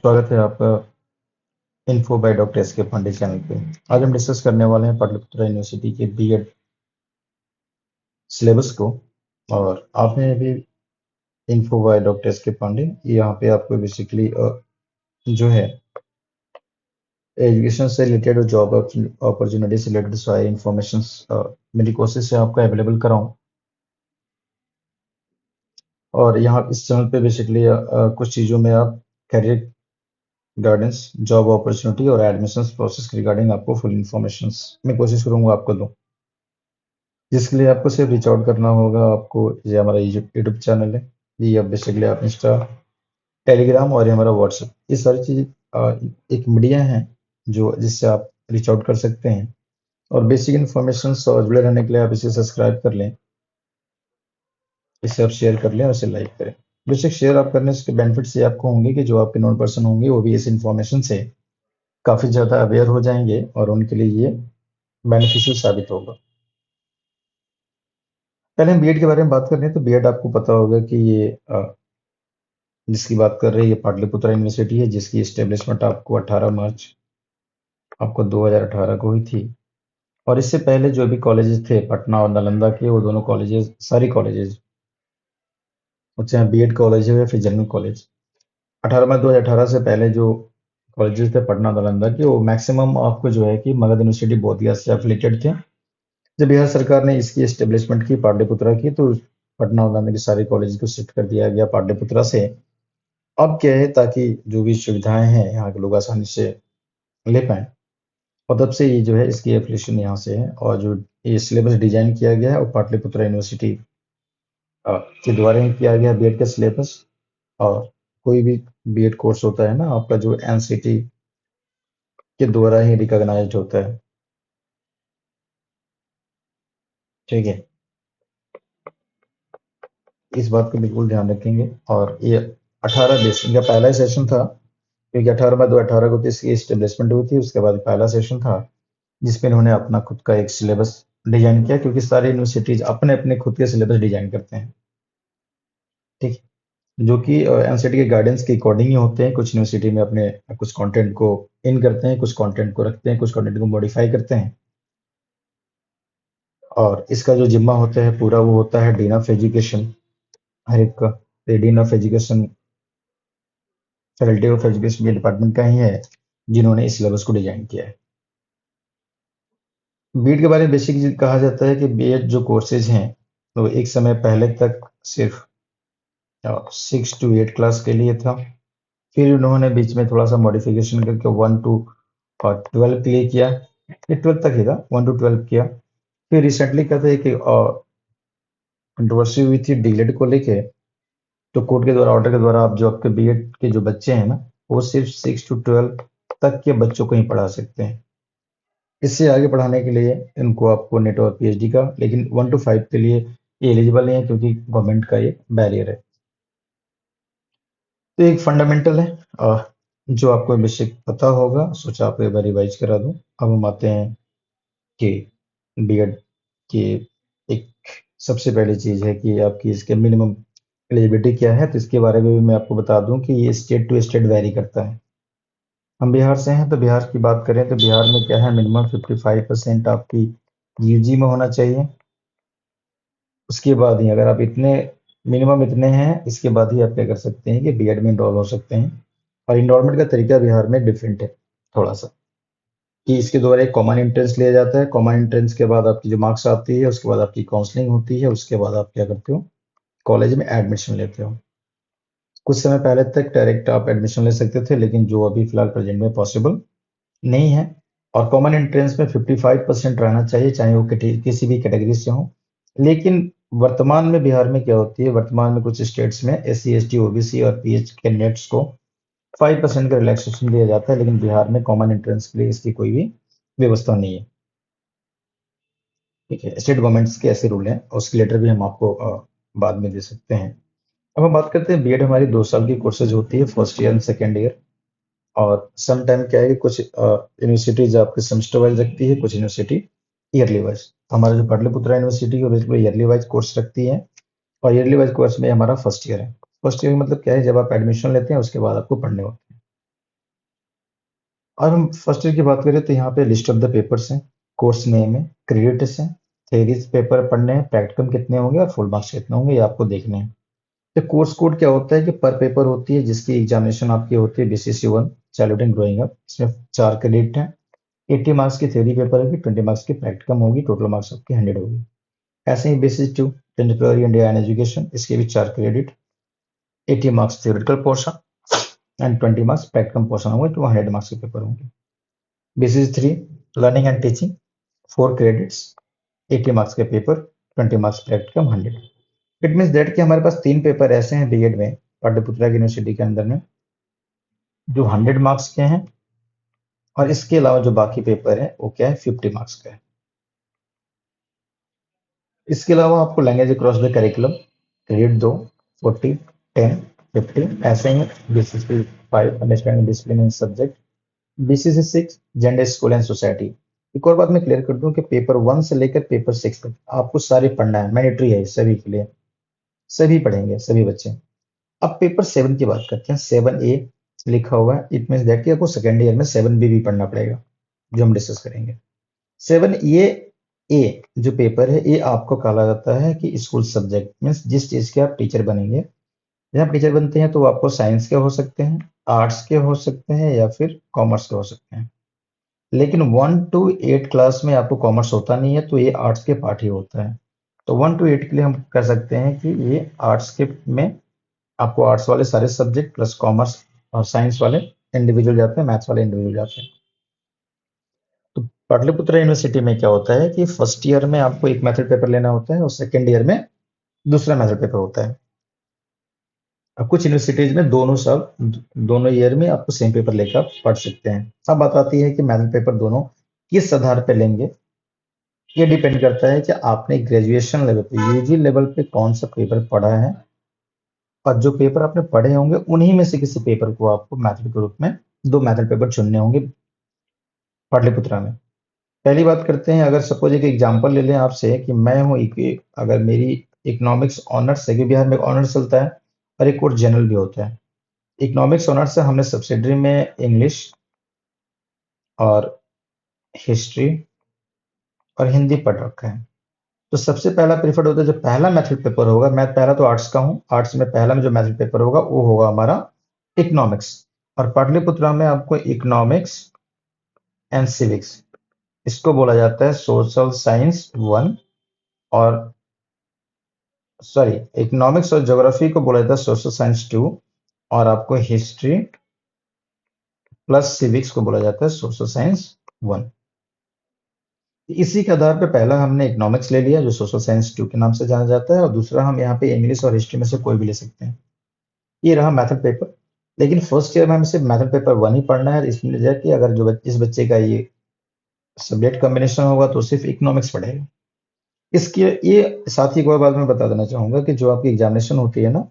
स्वागत है आपका इन्फो बाय डॉक्टर एस के पांडे चैनल पे। आज हम डिस्कस करने वाले हैं पाटलिपुत्रा यूनिवर्सिटी के बीएड सिलेबस को। और आपने अभी इन्फो बाय डॉक्टर एस के पांडे, यहाँ पे आपको बेसिकली जो है एजुकेशन से रिलेटेड और जॉब अपॉर्चुनिटी से रिलेटेड सारे इंफॉर्मेशन मेरी कोशिश है आपको अवेलेबल कराऊं। और यहाँ इस चैनल पे बेसिकली कुछ चीज़ों में आप करियर गाइडेंस, जॉब अपॉर्चुनिटी और एडमिशन प्रोसेस के रिगार्डिंग आपको फुल इंफॉर्मेशन मैं कोशिश करूंगा आपको दूं, जिसके लिए आपको सिर्फ रीच आउट करना होगा। आपको ये हमारा यूट्यूब चैनल है, ये अब बेसिकली आप इंस्टा, टेलीग्राम और ये हमारा व्हाट्सएप, ये सारी चीज़ एक मीडिया है जो जिससे आप रीच आउट कर सकते हैं। और बेसिक इन्फॉर्मेशन और जुड़े रहने के लिए आप इसे सब्सक्राइब कर लें, इसे आप शेयर कर लें और इसे लाइक करें। बेशक शेयर आप करने से बेनिफिट्स ये आपको होंगे कि जो आपके नॉन पर्सन होंगे वो भी इस इन्फॉर्मेशन से काफ़ी ज़्यादा अवेयर हो जाएंगे और उनके लिए ये बेनिफिशियल साबित होगा। पहले हम बीएड के बारे में बात कर रहे हैं तो बीएड आपको पता होगा कि ये जिसकी बात कर रहे हैं ये पाटलिपुत्रा यूनिवर्सिटी है, जिसकी एस्टेब्लिशमेंट आपको 18 मार्च आपको 2018 को हुई थी। और इससे पहले जो भी कॉलेजेस थे पटना और नालंदा के, वो दोनों कॉलेजेस, सारी कॉलेजेस, चाहे बीएड कॉलेज हो या फिर जनरल कॉलेज, 18 मई 2018 से पहले जो कॉलेजेस थे पटना नालंदा के, वो मैक्सिमम आपको जो है कि मगध यूनिवर्सिटी बोधिया से एफिलेटेड थे। जब बिहार सरकार ने इसकी एस्टेब्लिशमेंट की पाटलिपुत्रा की, तो पटना और नालंदा के सारे कॉलेज को शिफ्ट कर दिया गया पाटलिपुत्रा से। अब क्या है, ताकि जो भी सुविधाएं हैं यहाँ के लोग आसानी से ले पाएँ, और तब से ये जो है इसकी एफिलिएशन यहाँ से है। और जो ये सिलेबस डिजाइन किया गया है वो पाटलिपुत्रा यूनिवर्सिटी के द्वारा ही किया गया बीएड का सिलेबस। और कोई भी बीएड कोर्स होता है ना आपका, जो एनसीटी के द्वारा ही रिकॉग्नाइज्ड होता है। ठीक है, इस बात को बिल्कुल ध्यान रखेंगे। और ये 18 बेस इनका पहला ही सेशन था, क्योंकि 18 मई 2018 को तो इसकी एस्टेब्लिशमेंट हुई थी। उसके बाद पहला सेशन था जिसमें इन्होंने अपना खुद का एक सिलेबस डिजाइन किया, क्योंकि सारी यूनिवर्सिटीज अपने अपने खुद के सिलेबस डिजाइन करते हैं। ठीक है, जो कि एनसीटी के गाइडेंस के अकॉर्डिंग ही होते हैं। कुछ यूनिवर्सिटी में अपने कुछ कंटेंट को इन करते हैं, कुछ कंटेंट को रखते हैं, कुछ कंटेंट को मॉडिफाई करते हैं। और इसका जो जिम्मा होता है पूरा, वो होता है डीन ऑफ एजुकेशन, हर एक का। Dean of education, faculty of education के डिपार्टमेंट का ही है जिन्होंने इस सिलेबस को डिजाइन किया है। बीएड के बारे में बेसिक कहा जाता है कि बीएड जो कोर्सेज हैं, तो एक समय पहले तक सिर्फ 6 to 8 क्लास के लिए था। फिर उन्होंने बीच में थोड़ा सा मॉडिफिकेशन करके 1 to 12 के लिए किया। ये 12 तक ही था, 1 to 12 किया। फिर रिसेंटली कहते हैं कि कंट्रोवर्सी हुई थी डीलेड को लेके, तो कोर्ट के द्वारा, ऑर्डर के द्वारा, आप जो आपके बीएड के जो बच्चे हैं ना, वो सिर्फ 6 to 12 तक के बच्चों को ही पढ़ा सकते हैं। इससे आगे पढ़ाने के लिए इनको आपको नेट और पीएचडी का, लेकिन 1 to 5 के लिए ये एलिजिबल नहीं है, क्योंकि गवर्नमेंट का ये बैरियर है। तो एक फंडामेंटल है जो आपको बेसिक पता होगा, सोचा आपको एक बार रिवाइज करा दूं। अब हम आते हैं कि बीएड की एक सबसे पहली चीज है कि आपकी इसके मिनिमम एलिजिबिलिटी क्या है। तो इसके बारे में भी मैं आपको बता दूं कि ये स्टेट टू स्टेट वेरी करता है। हम बिहार से हैं, तो बिहार की बात करें तो बिहार में क्या है, मिनिमम 55% आपकी यूजी में होना चाहिए। उसके बाद ही अगर आप इतने, मिनिमम इतने हैं, इसके बाद ही आप क्या कर सकते हैं कि बीएड में इनरोल हो सकते हैं। और इनरोलमेंट का तरीका बिहार में डिफरेंट है थोड़ा सा, कि इसके द्वारा एक कॉमन एंट्रेंस लिया जाता है। कॉमन एंट्रेंस के बाद आपकी जो मार्क्स आती है, उसके बाद आपकी काउंसलिंग होती है, उसके बाद आप क्या करते हो, कॉलेज में एडमिशन लेते हो। कुछ समय पहले तक डायरेक्ट आप एडमिशन ले सकते थे, लेकिन जो अभी फिलहाल प्रेजेंट में पॉसिबल नहीं है। और कॉमन एंट्रेंस में 55% रहना चाहिए, चाहे वो किसी भी कैटेगरी से हो। लेकिन वर्तमान में बिहार में क्या होती है, वर्तमान में कुछ स्टेट्स में एससी एसटी ओबीसी और पीएच कैंडिडेट्स को 5% का रिलैक्सेशन दिया जाता है, लेकिन बिहार में कॉमन एंट्रेंस के लिए इसकी कोई भी व्यवस्था नहीं है। ठीक है, स्टेट गवर्नमेंट्स के ऐसे रूल हैं, उसके लेटर भी हम आपको बाद में दे सकते हैं। अब हम बात करते हैं, बीएड हमारी 2 साल की कोर्सेज होती है, first year and second year. और सम टाइम क्या है कि कुछ यूनिवर्सिटीज आपके सेमेस्टर वाइज रखती है, कुछ यूनिवर्सिटी ईयरली वाइज। हमारा जो पाटलिपुत्रा यूनिवर्सिटी है वो ईयरली वाइज कोर्स रखती है। और ईयरली वाइज कोर्स में हमारा फर्स्ट ईयर है। फर्स्ट ईयर मतलब क्या है, जब आप एडमिशन लेते हैं उसके बाद आपको पढ़ने होते हैं। और हम फर्स्ट ईयर की बात करें तो यहाँ पे लिस्ट ऑफ द पेपर्स हैं, कोर्स नेम है, क्रेडिट्स हैं, थेरीज पेपर पढ़ने हैं, प्रैक्टिकम कितने होंगे और फुल मार्क्स कितने होंगे ये आपको देखने हैं। तो कोर्स कोड क्या होता है कि पर पेपर होती है जिसकी एग्जामिनेशन आपकी होती है BCC one childhood and growing up. इसमें 4 क्रेडिट हैं, 80 मार्क्स की थ्योरी पेपर होगी, 20 मार्क्स की प्रैक्टिकम होगी, टोटल मार्क्स आपके 100 होगी। ऐसे ही basis two contemporary India and education, इसके भी 4 credit, 80 marks theoretical portion and 20 marks practicum portion होंगे, तो 100 मार्क्स के पेपर होंगे। Basis three learning and teaching, 4 credits, 80 marks के paper, 20 marks practicum, 100। It means that कि हमारे पास 3 पेपर ऐसे हैं बीएड में पाटलिपुत्रा यूनिवर्सिटी के अंदर में जो 100 मार्क्स के हैं, और इसके अलावा जो बाकी पेपर है वो क्या है, 50 मार्क्स का है। इसके अलावा आपको language across the curriculum credit दो, 40, 10, 50 ऐसे ही। BCC 5 understanding discipline in subject, BCC 6 gender school and society. एक और बात मैं क्लियर कर दूं कि पेपर 1 से लेकर पेपर 6 तक आपको सारे पढ़ना है, मैंडेटरी है सभी के लिए, सभी पढ़ेंगे सभी बच्चे। अब पेपर 7 की बात करते हैं, 7A लिखा हुआ है, इट मीन्स दैट कि आपको सेकेंड ईयर में 7B भी पढ़ना पड़ेगा, जो हम डिस्कस करेंगे। 7A जो पेपर है ये आपको कहा जाता है कि स्कूल सब्जेक्ट मीन्स जिस चीज के आप टीचर बनेंगे। जब आप टीचर बनते हैं तो वो आपको साइंस के हो सकते हैं, आर्ट्स के हो सकते हैं या फिर कॉमर्स के हो सकते हैं। लेकिन 1 to 8 क्लास में आपको कॉमर्स होता नहीं है, तो ये आर्ट्स के पार्ट ही होता है। तो 1 to 8 के लिए हम कह सकते हैं कि ये आर्ट्स के में आपको आर्ट्स वाले सारे सब्जेक्ट प्लस कॉमर्स और साइंस वाले इंडिविजुअल जाते हैं, मैथ्स वाले इंडिविजुअल जाते हैं। तो पाटलिपुत्रा यूनिवर्सिटी में क्या होता है कि फर्स्ट ईयर में आपको एक मैथड पेपर लेना होता है और सेकेंड ईयर में दूसरा मैथड पेपर होता है। अब कुछ यूनिवर्सिटीज में दोनों साल दोनों ईयर में आपको सेम पेपर लेकर आप पढ़ सकते हैं। अब बात आती है कि मैथड पेपर दोनों किस आधार पर लेंगे। ये डिपेंड करता है कि आपने ग्रेजुएशन लेवल पे यूजी लेवल पे कौन सा पेपर पढ़ा है, और जो पेपर आपने पढ़े होंगे उन्हीं में से किसी पेपर को आपको मैथड के रूप में दो मैथड पेपर चुनने होंगे पाटलिपुत्रा में। पहली बात करते हैं, अगर सपोज एक एग्जांपल ले लें आपसे कि मैं हूँ अगर मेरी इकोनॉमिक्स ऑनर्स है, कि बिहार में ऑनर्स चलता है और एक और जनरल भी होता है। इकोनॉमिक्स ऑनर्स से हमने सब्सिडरी में इंग्लिश और हिस्ट्री और हिंदी पढ़ रखा है। तो सबसे पहला प्रीफर्ड होता है, जो पहला मैथड पेपर होगा, मैं पहला तो आर्ट्स का हूँ, आर्ट्स में पहला में जो मैथड पेपर होगा वो होगा हमारा इकोनॉमिक्स। और पाटलिपुत्रा में आपको इकोनॉमिक्स एंड सिविक्स, इसको बोला जाता है सोशल साइंस वन, और सॉरी इकोनॉमिक्स और ज्योग्राफी को बोला जाता है सोशल साइंस टू, और आपको हिस्ट्री प्लस सिविक्स को बोला जाता है सोशल साइंस वन। इसी के आधार पर पहला हमने इकोनॉमिक्स ले लिया जो सोशल साइंस टू के नाम से जाना जाता है, और दूसरा हम यहाँ पे इंग्लिश और हिस्ट्री में से कोई भी ले सकते हैं। ये रहा मैथड पेपर। लेकिन फर्स्ट ईयर में हमें सिर्फ मैथड पेपर वन ही पढ़ना है, इसमें कि अगर जो इस बच्चे का ये सब्जेक्ट कॉम्बिनेशन होगा तो सिर्फ इकोनॉमिक्स पढ़ेगा। इसके ये साथ ही एक और बात मैं बता देना चाहूंगा कि जो आपकी एग्जामिनेशन होती है ना,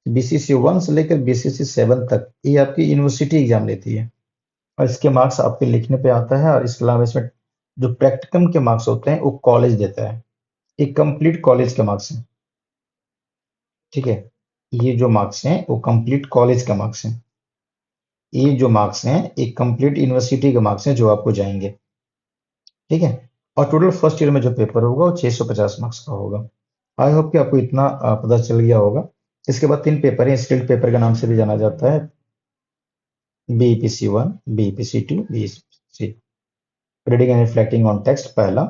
बीसीसी 1 से लेकर बीसीसी 7 तक, ये आपकी यूनिवर्सिटी एग्जाम लेती है और इसके मार्क्स आपके लिखने पे आता है। और इसके अलावा इसमें जो प्रैक्टिकम के मार्क्स होते हैं वो कॉलेज देता है, एक कंप्लीट कॉलेज के मार्क्स हैं। ठीक है, ये जो मार्क्स हैं वो कंप्लीट कॉलेज के मार्क्स हैं। ये जो मार्क्स हैं एक कंप्लीट यूनिवर्सिटी के मार्क्स हैं जो आपको जाएंगे। ठीक है, और टोटल फर्स्ट ईयर में जो पेपर होगा वो 650 मार्क्स का होगा। आई होप कि आपको इतना पता चल गया होगा। इसके बाद 3 पेपर हैं, स्किल्ड पेपर के नाम से भी जाना जाता है, BPC 1, BPC 2, BPC. Reading and reflecting on text पहला,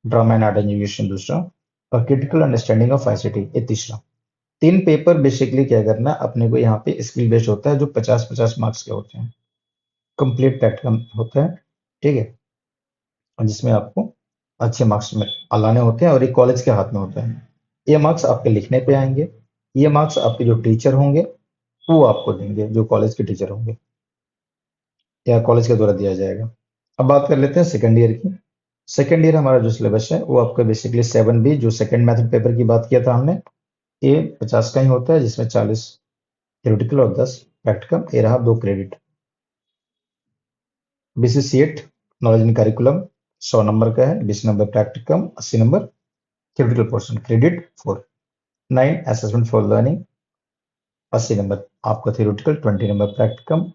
ड्रामा एंड आर्ट एजुकेशन दूसरा, और क्रिटिकल अंडरस्टैंडिंग ऑफ आईसीटी ये तीसरा। 3 पेपर बेसिकली क्या करना है अपने को, यहाँ पे स्किल बेस्ड होता है जो 50-50 मार्क्स के होते हैं, कंप्लीट प्रैक्टिकल होता है। ठीक है, और जिसमें आपको अच्छे मार्क्स में लाने होते हैं और ये कॉलेज के हाथ में होता है। ये मार्क्स आपके लिखने पे आएंगे, ये मार्क्स आपके जो टीचर होंगे वो आपको देंगे, जो कॉलेज के टीचर होंगे या कॉलेज के द्वारा दिया जाएगा। अब बात कर लेते हैं सेकेंड ईयर की। सेकेंड ईयर हमारा जो सिलेबस है वो आपका बेसिकली 7B, जो सेकेंड मेथड पेपर की बात किया था हमने, ये 50 का ही होता है, जिसमें 40 थ्योरेटिकल और 10 प्रैक्टिकल। ये रहा 2 credit. BCC 8 knowledge in curriculum 100 number का है, 20 number practicum, 80 number theoretical portion, credit 4। 9 assessment for learning, 80 number आपका theoretical, 20 number practicum,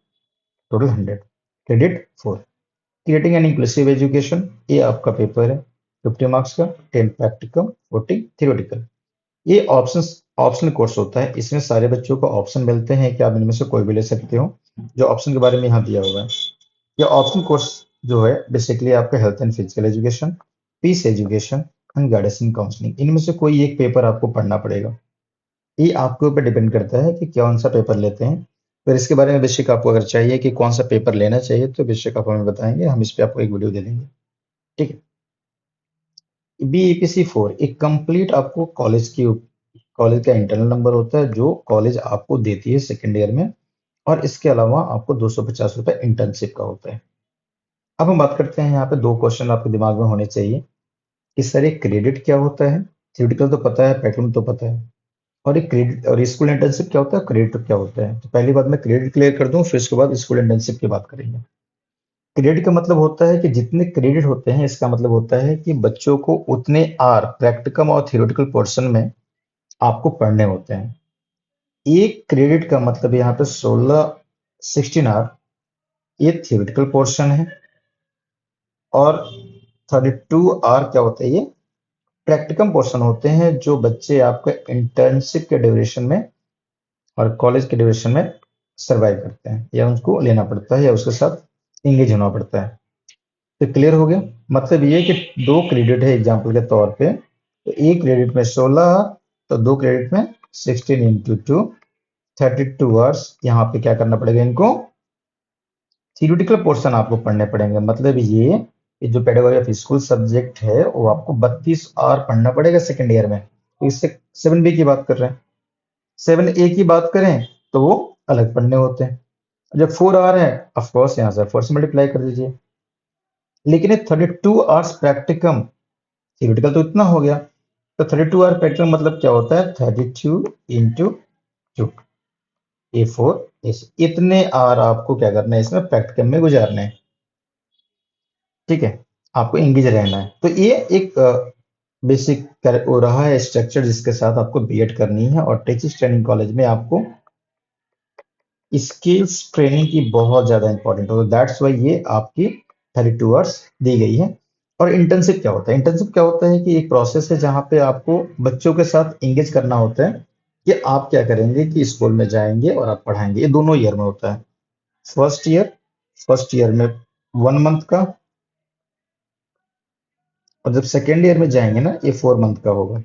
total 100। Credit 4। Creating an inclusive education, ये आपका पेपर है 50 मार्क्स का, 10 प्रैक्टिकम, 40 थियोरेटिकल। ये ऑप्शनल कोर्स होता है, इसमें सारे बच्चों को ऑप्शन मिलते हैं कि आप इनमें से कोई भी ले सकते हो, जो ऑप्शन के बारे में यहाँ दिया हुआ है। ये ऑप्शनल कोर्स जो है बेसिकली आपका health and physical education, peace education and guidance and counselling, इनमें से कोई एक पेपर आपको पढ़ना पड़ेगा। ये आपके ऊपर डिपेंड करता है कि कौन सा पेपर लेते हैं। फिर इसके बारे में बेसिक आपको अगर चाहिए कि कौन सा पेपर लेना चाहिए तो बेसिक आप हमें बताएंगे, हम इस पे आपको एक वीडियो दे देंगे। ठीक है। बीईपीसी 4 एक कंप्लीट आपको कॉलेज का इंटरनल नंबर होता है जो कॉलेज आपको देती है सेकेंड ईयर में, और इसके अलावा आपको 250 रुपये इंटर्नशिप का होता है। अब हम बात करते हैं, यहाँ पे दो क्वेश्चन आपके दिमाग में होने चाहिए कि सर ये क्रेडिट क्या होता है। थ्योरेटिकल तो पता है, पैटर्न तो पता है, और ये क्रेडिट और स्कूल इंटर्नशिप क्या होता है, क्रेडिट क्या होता है। तो पहली बात मैं क्रेडिट क्लियर कर दूं, फिर उसके बाद स्कूल इंटर्नशिप की बात करेंगे। क्रेडिट का मतलब होता है कि जितने क्रेडिट होते हैं, इसका मतलब होता है कि बच्चों को उतने आर प्रैक्टिकम और थियोरेटिकल पोर्शन में आपको पढ़ने होते हैं। एक क्रेडिट का मतलब यहाँ पे 16 ये थियोरेटिकल पोर्शन है, और 32 क्या होता है, ये प्रैक्टिकम पोर्शन होते हैं जो बच्चे आपके इंटर्नशिप के ड्यूरेशन में और कॉलेज के ड्यूरेशन में सरवाइव करते हैं, या उनको लेना पड़ता है या उसके साथ इंगेज होना पड़ता है। तो क्लियर हो गया। मतलब ये कि दो क्रेडिट है एग्जाम्पल के तौर पे, तो एक क्रेडिट में 16, तो दो क्रेडिट में 16 × 2 32 आवर्स। यहाँ पे क्या करना पड़ेगा, इनको थियोरिटिकल पोर्शन आपको पढ़ने पड़ेंगे। मतलब ये जो पेडागोजी ऑफ स्कूल सब्जेक्ट है वो आपको 32 आवर पढ़ना पड़ेगा सेकेंड ईयर में। तो इससे 7B की बात कर रहे हैं। 7A की बात करें तो वो अलग पढ़ने होते हैं। जब 4 आवर है, ऑफकोर्स यहाँ से 4 से मल्टीप्लाई कर दीजिए। लेकिन ये 32 आवर्स प्रैक्टिकम, थियोरिटिकल तो इतना हो गया, तो 32 आवर प्रैक्टिकम मतलब क्या होता है, 32 × 2 A4 इतने आवर आपको क्या करना है, इसमें प्रैक्टिकम में गुजारने हैं। ठीक है, आपको इंगेज रहना है। तो ये एक बेसिक हो रहा है स्ट्रक्चर जिसके साथ आपको बीएड करनी है, और टीचर्स ट्रेनिंग कॉलेज में आपको स्किल्स ट्रेनिंग की बहुत ज्यादा इंपॉर्टेंट होता है। दैट्स वाई ये आपकी 32 आवर्स दी गई है। और इंटर्नशिप क्या होता है, इंटर्नशिप क्या होता है कि एक प्रोसेस है जहां पे आपको बच्चों के साथ इंगेज करना होता है कि आप क्या करेंगे कि स्कूल में जाएंगे और आप पढ़ाएंगे। ये दोनों ईयर में होता है। फर्स्ट ईयर में 1 मंथ का, और जब सेकेंड ईयर में जाएंगे ना, ये 4 मंथ का होगा।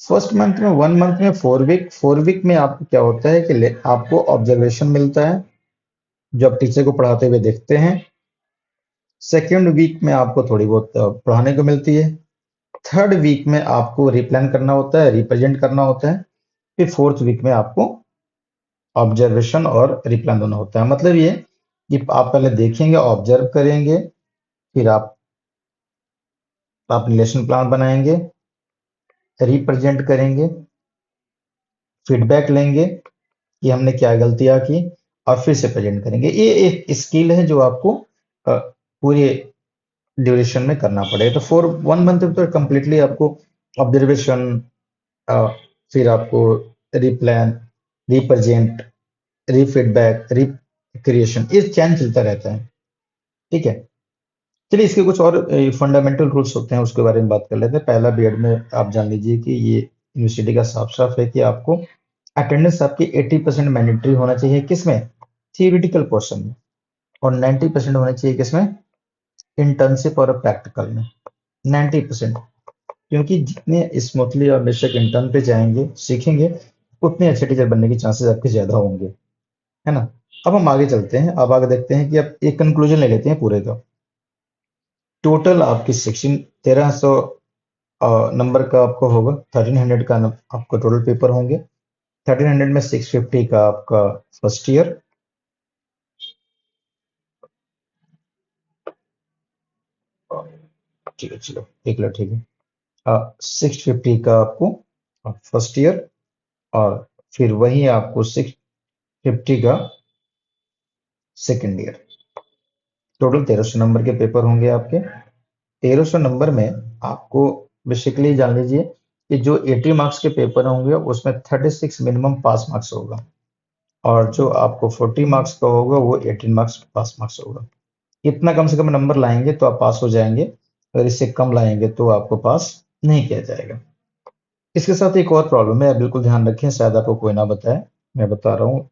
फर्स्ट मंथ में 1 मंथ में 4 वीक, 4 वीक में आपको क्या होता है कि आपको ऑब्जर्वेशन मिलता है जो आप टीचर को पढ़ाते हुए देखते हैं। सेकेंड वीक में आपको थोड़ी बहुत पढ़ाने को मिलती है। थर्ड वीक में आपको रिप्लान करना होता है, रिप्रेजेंट करना होता है। फिर फोर्थ वीक में आपको ऑब्जर्वेशन और रिप्लान दोनों होता है। मतलब ये कि आप पहले देखेंगे, ऑब्जर्व करेंगे, फिर आप लेसन प्लान बनाएंगे, रिप्रेजेंट करेंगे, फीडबैक लेंगे कि हमने क्या गलतियां की, और फिर से प्रेजेंट करेंगे। ये एक स्किल है जो आपको पूरे ड्यूरेशन में करना पड़ेगा। तो 1 मंथ तो कंप्लीटली आपको ऑब्जर्वेशन, फिर आपको रिप्लान, रिप्रेजेंट, रीफीडबैक, रिक्रिएशन, ये चैन चलता रहता है। ठीक है। चलिए इसके कुछ और फंडामेंटल रूल्स होते हैं, उसके बारे में बात कर लेते हैं। पहला, बीएड में आप जान लीजिए कि ये यूनिवर्सिटी का साफ साफ है कि आपको अटेंडेंस आपकी 80% मैंडेटरी होना चाहिए, किसमें, थियोरिटिकल पोर्शन में, और 90% होना चाहिए किसमें, इंटर्नशिप और प्रैक्टिकल में। 90%, क्योंकि जितने स्मूथली और बेशक इंटर्न पे जाएंगे, सीखेंगे, उतने अच्छे टीचर बनने के चांसेस आपके ज्यादा होंगे, है ना। अब हम आगे चलते हैं, अब आगे देखते हैं कि अब एक कंक्लूजन ले लेते हैं पूरे का। टोटल आपकी 1300 नंबर का आपको होगा, 1300 का आपको टोटल पेपर होंगे। 1300 में 650 का आपका फर्स्ट ईयर, ठीक है, चलो एक मिनट, ठीक है, 650 का आपको फर्स्ट ईयर, और फिर वही आपको 650 का सेकेंड ईयर। टोटल 1300 नंबर के पेपर होंगे आपके। 1300 नंबर में आपको बेसिकली जान लीजिए कि जो 80 मार्क्स के पेपर होंगे उसमें 36 मिनिमम पास मार्क्स होगा, और जो आपको 40 मार्क्स का होगा वो 18 मार्क्स पास मार्क्स होगा। इतना कम से कम नंबर लाएंगे तो आप पास हो जाएंगे, अगर इससे कम लाएंगे तो आपको पास नहीं किया जाएगा। इसके साथ एक और प्रॉब्लम है, बिल्कुल ध्यान रखें, शायद आपको कोई ना बताए, मैं बता रहा हूँ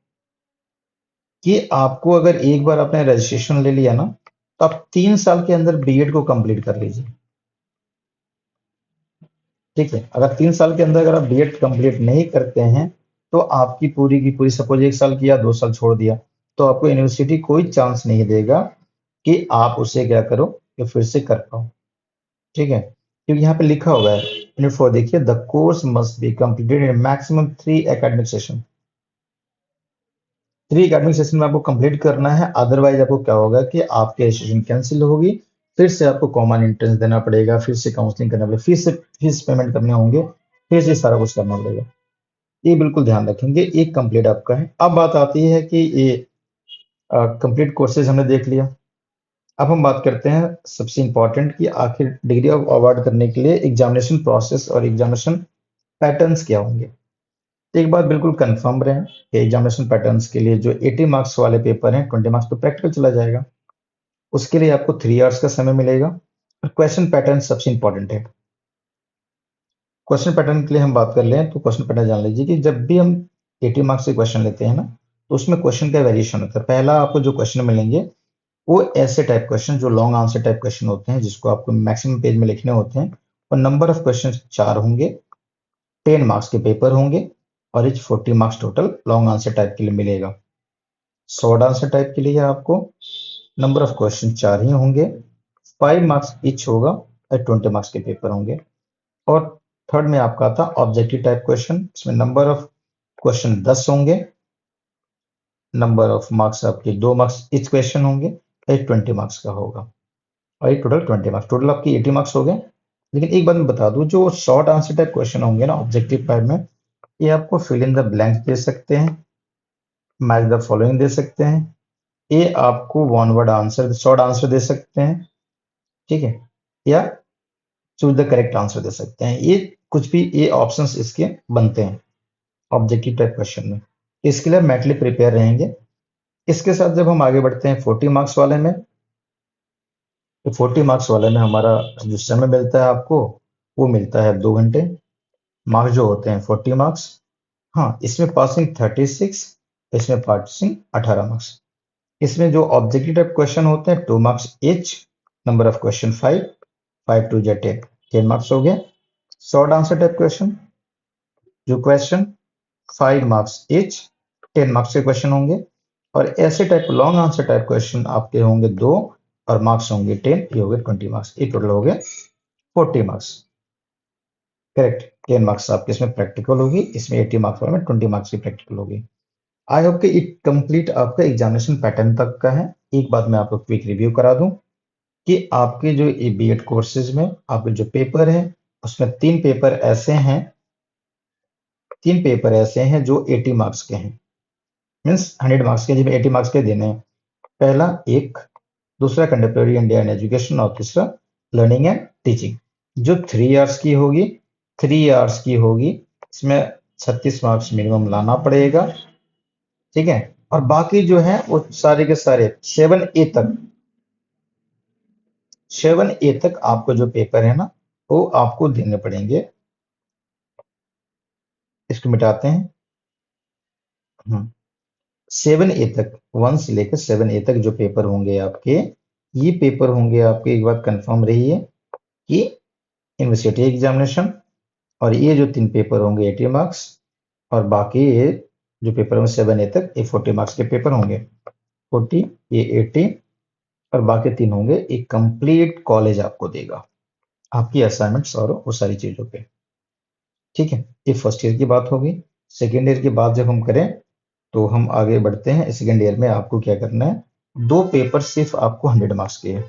कि आपको अगर एक बार आपने रजिस्ट्रेशन ले लिया ना, तो आप 3 साल के अंदर बीएड को कंप्लीट कर लीजिए। ठीक है, अगर 3 साल के अंदर अगर आप बीएड कंप्लीट नहीं करते हैं तो आपकी पूरी की पूरी, सपोज 1 साल किया 2 साल छोड़ दिया, तो आपको यूनिवर्सिटी कोई चांस नहीं देगा कि आप उसे क्या करो, कि फिर से कर पाओ। ठीक है, क्योंकि यहाँ पे लिखा हुआ है यूनिट 4, देखिए, the course must be completed in maximum 3 academic session. 3 academic session में आपको कंप्लीट करना है, अदरवाइज आपको क्या होगा कि आपकी रजिस्ट्रेशन कैंसिल होगी, फिर से आपको कॉमन एंट्रेंस देना पड़ेगा, फिर से काउंसलिंग करना पड़ेगा, फिर से फीस पेमेंट करने होंगे, फिर से सारा कुछ करना पड़ेगा। ये बिल्कुल ध्यान रखेंगे, एक कंप्लीट आपका है। अब बात आती है कि ये कंप्लीट कोर्सेज हमने देख लिया। अब हम बात करते हैं सबसे इंपॉर्टेंट कि आखिर डिग्री ऑफ अवार्ड करने के लिए एग्जामिनेशन प्रोसेस और एग्जामिनेशन पैटर्न्स क्या होंगे। एक बात बिल्कुल कंफर्म रहे कि एग्जामिनेशन पैटर्न्स के लिए जो 80 मार्क्स वाले पेपर हैं, 20 मार्क्स तो प्रैक्टिकल चला जाएगा, उसके लिए आपको 3 आवर्स का समय मिलेगा। और क्वेश्चन पैटर्न सबसे इंपॉर्टेंट है। क्वेश्चन पैटर्न के लिए हम बात कर लें तो क्वेश्चन पैटर्न जान लीजिए कि जब भी हम 80 मार्क्स के क्वेश्चन लेते हैं ना, तो उसमें क्वेश्चन का वेरिएशन होता है। पहला आपको जो क्वेश्चन मिलेंगे वो ऐसे टाइप क्वेश्चन, जो लॉन्ग आंसर टाइप क्वेश्चन होते हैं, जिसको आपको मैक्सिमम पेज में लिखने होते हैं, और नंबर ऑफ क्वेश्चन 4 होंगे, 10 मार्क्स के पेपर होंगे, और etch 40 marks total long answer type के लिए मिलेगा। शॉर्ट आंसर टाइप के लिए आपको नंबर ऑफ क्वेश्चन 4 ही होंगे, 5 मार्क्स इच होगा, और 20 मार्क्स के पेपर होंगे। और थर्ड में आपका आता ऑब्जेक्टिव टाइप क्वेश्चन, इसमें नंबर ऑफ क्वेश्चन 10 होंगे, नंबर ऑफ मार्क्स आपके 2 मार्क्स इच क्वेश्चन होंगे, एक 20 मार्क्स का होगा, और ये टोटल 20 मार्क्स, टोटल आपकी 80 मार्क्स हो गए। लेकिन एक बात मैं बता दूं, जो शॉर्ट आंसर टाइप क्वेश्चन होंगे ना ऑब्जेक्टिव टाइप में, ये आपको फिल इन द ब्लैंक्स दे सकते हैं, मैच द फॉलोइंग दे सकते हैं, ये आपको one word answer, short answer दे सकते हैं, ठीक है, या चूज द करेक्ट आंसर दे सकते हैं। ये कुछ भी ये ऑप्शंस इसके बनते हैं ऑब्जेक्टिव टाइप क्वेश्चन में। इसके लिए मेंटली प्रिपेयर रहेंगे। इसके साथ जब हम आगे बढ़ते हैं 40 मार्क्स वाले में, तो 40 मार्क्स वाले में हमारा जो समय मिलता है आपको, वो मिलता है 2 घंटे। मार्क्स जो होते हैं 40 मार्क्स। हाँ, इसमें पासिंग 36, इसमें पासिंग 18 मार्क्स। इसमें जो ऑब्जेक्टिव टाइप क्वेश्चन होते हैं 2 marks each, number of question 5, 5 to 10, 10 marks हो गए। शॉर्ट आंसर टाइप क्वेश्चन, जो क्वेश्चन 5 मार्क्स इच, 10 मार्क्स के क्वेश्चन होंगे। और ऐसे type long answer type question आपके होंगे 2, और मार्क्स होंगे 10, ये हो गए 20 मार्क्स, ये टोटल हो गए 40 मार्क्स। करेक्ट, 10 मार्क्स आपके इसमें प्रैक्टिकल होगी, इसमें 80 मार्क्स वाले में 20 मार्क्स की प्रैक्टिकल होगी। आई होप कि इट कंप्लीट आपका एग्जामिनेशन पैटर्न तक का है। एक बात मैं आपको क्विक रिव्यू करा दूं कि आपके जो बीएड कोर्सेज में आपके जो पेपर है, उसमें 3 पेपर ऐसे हैं जो 80 मार्क्स के हैं, मीन्स 100 मार्क्स के, जिसमें 80 मार्क्स के देने हैं। पहला एक, दूसरा कंटेम्प्रेरी इंडिया एंड एजुकेशन, और तीसरा लर्निंग एंड टीचिंग, जो 3 आवर्स की होगी। 3 आवर्स की होगी, इसमें 36 मार्क्स मिनिमम लाना पड़ेगा, ठीक है। और बाकी जो है वो सारे के सारे 7A तक आपको जो पेपर है ना, वो आपको देने पड़ेंगे। इसको मिटाते हैं। 7A तक, 1 से लेकर 7A तक जो पेपर होंगे आपके, ये पेपर होंगे आपके, एक बात कंफर्म रही है कि यूनिवर्सिटी एग्जामिनेशन, और ये जो 3 पेपर होंगे 80 मार्क्स, और बाकी ये जो पेपर होंगे 7A तक, ये 40 मार्क्स के पेपर होंगे। 40, ये 80, और बाकी 3 होंगे, एक कंप्लीट कॉलेज आपको देगा आपकी असाइनमेंट्स और वो सारी चीजों पे, ठीक है। ये फर्स्ट ईयर की बात होगी। सेकेंड ईयर की बात जब हम करें, तो हम आगे बढ़ते हैं। सेकेंड ईयर में आपको क्या करना है, 2 पेपर सिर्फ आपको 100 मार्क्स के है,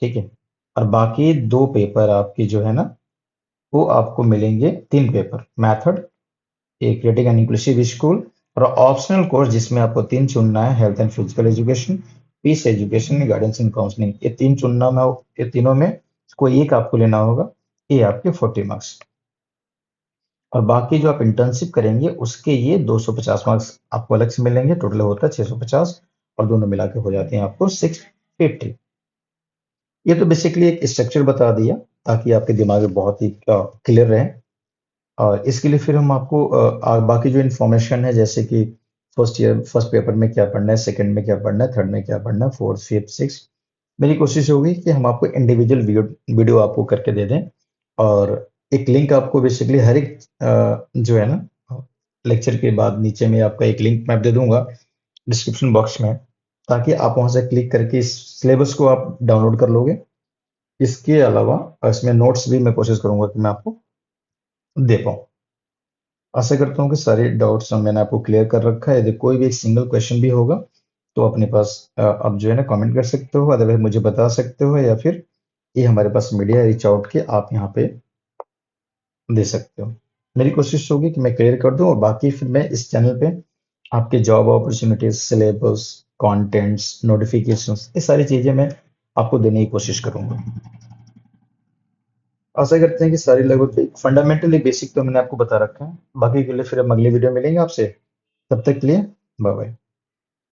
ठीक है। और बाकी 2 पेपर आपकी जो है ना, वो आपको मिलेंगे, 3 पेपर मैथड, एक रेटिंग एंड इंक्लूसिव स्कूल, और ऑप्शनल कोर्स जिसमें आपको 3 चुनना है, health and physical education, peace education, guidance and counselling. ये 3 चुनना में, ये तीनों में कोई एक आपको लेना होगा। ये आपके 40 मार्क्स। और बाकी जो आप इंटर्नशिप करेंगे उसके ये 250 मार्क्स आपको अलग से मिलेंगे। टोटल होता है 650 और दोनों मिला के हो जाते हैं आपको 650। ये तो बेसिकली एक स्ट्रक्चर बता दिया ताकि आपके दिमाग में बहुत ही क्लियर रहे। और इसके लिए फिर हम आपको बाकी जो इन्फॉर्मेशन है, जैसे कि फर्स्ट पेपर में क्या पढ़ना है, सेकंड में क्या पढ़ना है, थर्ड में क्या पढ़ना है, फोर्थ फिफ्थ सिक्स, मेरी कोशिश होगी कि हम आपको इंडिविजुअल वीडियो वीडियो आपको करके दे दें। और एक लिंक आपको बेसिकली हर एक जो है ना लेक्चर के बाद नीचे में आपका एक लिंक मैं दे दूंगा डिस्क्रिप्शन बॉक्स में, ताकि आप वहां से क्लिक करके इस सिलेबस को आप डाउनलोड कर लोगे। इसके अलावा इसमें नोट्स भी मैं कोशिश करूंगा कि मैं आपको दे पाऊँ। आशा करता हूँ कि सारे डाउट्स मैंने आपको क्लियर कर रखा है। यदि कोई भी एक सिंगल क्वेश्चन भी होगा तो अपने पास आप जो है ना कमेंट कर सकते हो, अदरवाइज मुझे बता सकते हो, या फिर ये हमारे पास मीडिया रीच आउट के आप यहाँ पे दे सकते हो। मेरी कोशिश होगी कि मैं क्लियर कर दूं, और बाकी फिर मैं इस चैनल पे आपके job opportunities, syllabus, contents, notifications, ये सारी चीजें मैं आपको देने की कोशिश करूंगा। आशा करते हैं कि सारी लगभग फंडामेंटली बेसिक तो मैंने आपको बता रखा है। बाकी के लिए फिर हम अगली वीडियो में मिलेंगे आपसे। तब तक के लिए बाय बाय।